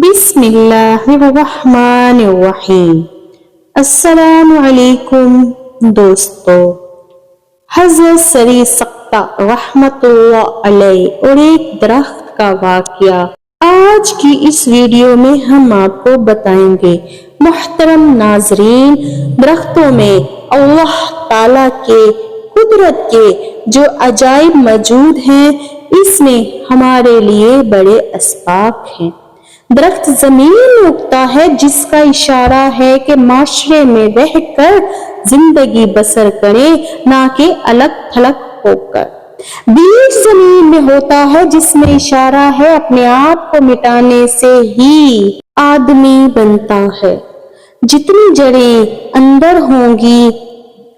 बिस्मिल्लाहिर्रहमानिर्रहीम। अस्सलामु अलैकुम दोस्तों। हज़रत सरी सख्ता रहमतुल्लाह अलैह और एक दरख्त का वाक़या आज की इस वीडियो में हम आपको बताएंगे। मुहतरम नाज़रीन, दरख्तों में अल्लाह ताला के कुदरत के जो अजाइब मौजूद हैं, इसमें हमारे लिए बड़े असबाब हैं। दरख्त जमीन में उगता है, जिसका इशारा है कि माशरे में रहकर जिंदगी बसर करें, ना कि अलग थलग होकर। बीज जमीन में होता है, जिसमें इशारा है अपने आप को मिटाने से ही आदमी बनता है। जितनी जड़ें अंदर होंगी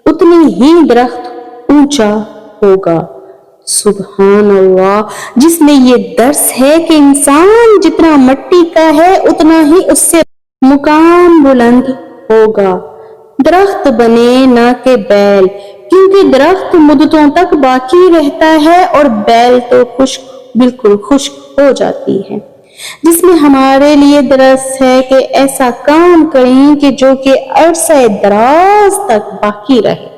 उतनी ही दरख्त ऊंचा होगा। सुभान अल्लाह, जिसमें ये दर्स है कि इंसान जितना मिट्टी का है उतना ही उससे मुकाम बुलंद होगा। दरख्त बने ना कि बैल, क्योंकि दरख्त मुद्दतों तक बाकी रहता है और बैल तो बिल्कुल खुश्क हो जाती है। जिसमें हमारे लिए दरस है कि ऐसा काम करें कि जो कि अरसा दराज तक बाकी रहे।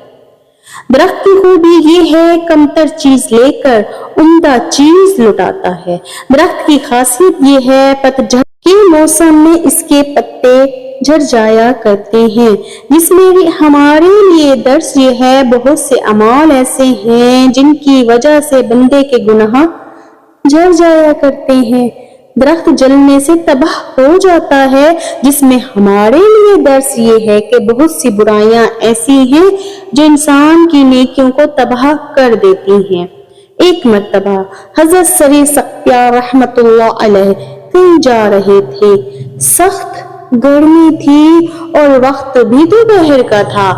दरख्त की खूबी ये है, कमतर चीज लेकर उम्दा चीज लुटाता है। दरख्त की खासियत ये है, पतझड़ के मौसम में इसके पत्ते झड़ जाया करते हैं। जिसमें भी हमारे लिए दर्स ये है, बहुत से अमाल ऐसे हैं जिनकी वजह से बंदे के गुनाह झड़ जाया करते हैं। दरख्त जलने से तबाह हो जाता है। जिसमें हमारे लिए दर्स ये है कि बहुत सी बुराइयां ऐसी हैं जो इंसान की नेकियों को तबाह कर देती हैं। एक मर्तबा हज़रत सरी सख्ता रहमतुल्लाह अलैह कहीं जा रहे थे। सख्त गर्मी थी और वक्त भी दोपहर का था।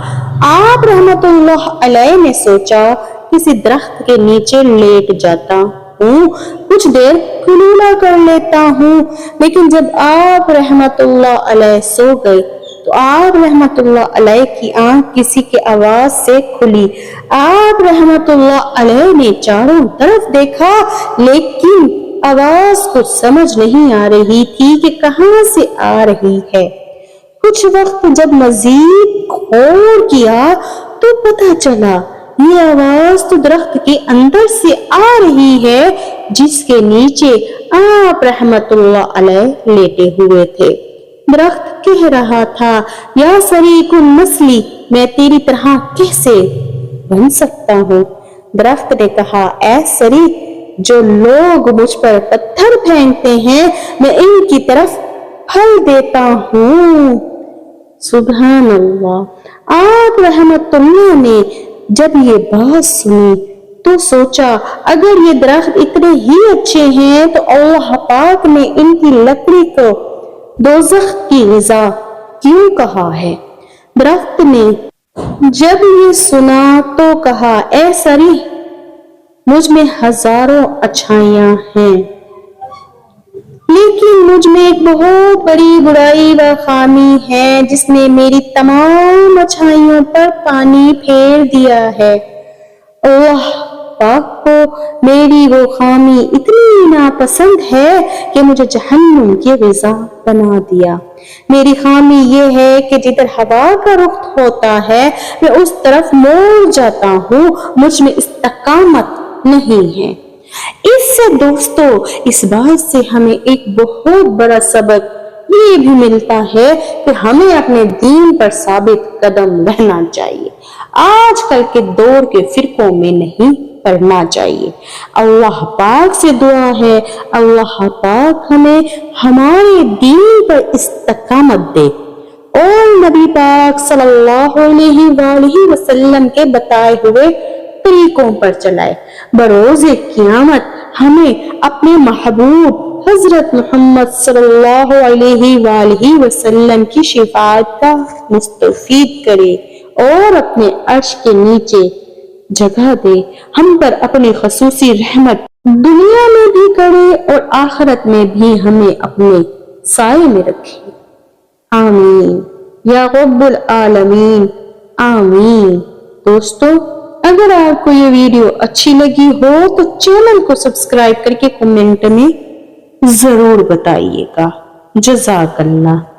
आप रहमतुल्लाह अलैह ने सोचा किसी दरख्त के नीचे लेट जाता हूँ, कुछ देर कुलूला कर लेता हूँ। लेकिन जब आप रहमतुल्लाह अलैह सो गए तो आप रहमतुल्लाह अलैह की आंख किसी के आवाज से खुली। आप रहमतुल्लाह अलैह ने चारों तरफ देखा, लेकिन आवाज कुछ समझ नहीं आ रही थी कि कहाँ से आ रही है। कुछ वक्त जब मजीद गौर किया तो पता चला ये आवाज तो दरख्त के अंदर से आ रही है, जिसके नीचे आप रहमतुल्लाह अलैह लेटे हुए थे। दरख्त कह रहा था, या शरीकुन नस्ली, मैं तेरी तरह कैसे बन सकता हूँ। दरख्त ने कहा, ऐ सरी, जो लोग मुझ पर पत्थर फेंकते हैं मैं इनकी तरफ फल देता हूँ। सुभान अल्लाह। आप रहमतुल्लाह ने जब ये बात सुनी तो सोचा, अगर ये दरख्त इतने ही अच्छे हैं तो अल्लाह पाक ने इनकी लकड़ी को दोज़ख की ग़िज़ा क्यों कहा है। दरख्त ने जब ये सुना तो कहा, ऐ सरी, मुझ में हजारों अच्छाइयां हैं, लेकिन मुझ में एक बहुत बड़ी बुराई व खामी है जिसने मेरी तमाम अच्छाइयों पर पानी फेर दिया है। अल्लाह पाक को मेरी वो खामी इतनी नापसंद है कि मुझे जहन्नुम की ग़िज़ा बना दिया। मेरी खामी ये है कि जिधर हवा का रुख होता है मैं उस तरफ मोड़ जाता हूँ, मुझ में इस्तिकामत नहीं है। इससे दोस्तों, इस बात से हमें एक बहुत बड़ा सबक ये भी मिलता है कि हमें अपने दीन पर साबित कदम रहना चाहिए। आजकल के दौर के फिरकों में नहीं पड़ना चाहिए। अल्लाह पाक से दुआ है, अल्लाह पाक हमें हमारे दीन पर इस्तिकामत दे और नबी पाक सल्लल्लाहु अलैहि वसल्लम के बताए हुए तरीकों पर चलाए। बरोज़े क़यामत हमें अपने महबूब हजरत मोहम्मद सल्लल्लाहु अलैहि वसल्लम की शिफाअत का मुस्तफ़ीद करे और अपने अर्श के नीचे जगह दे। हम पर अपनी ख़ुसूसी रहमत दुनिया में भी करे और आखिरत में भी हमें अपने साए में रखे। आमीन या रब्बुल आलमीन, आमीन। दोस्तों, अगर आपको ये वीडियो अच्छी लगी हो तो चैनल को सब्सक्राइब करके कमेंट में जरूर बताइएगा। جزاک اللہ۔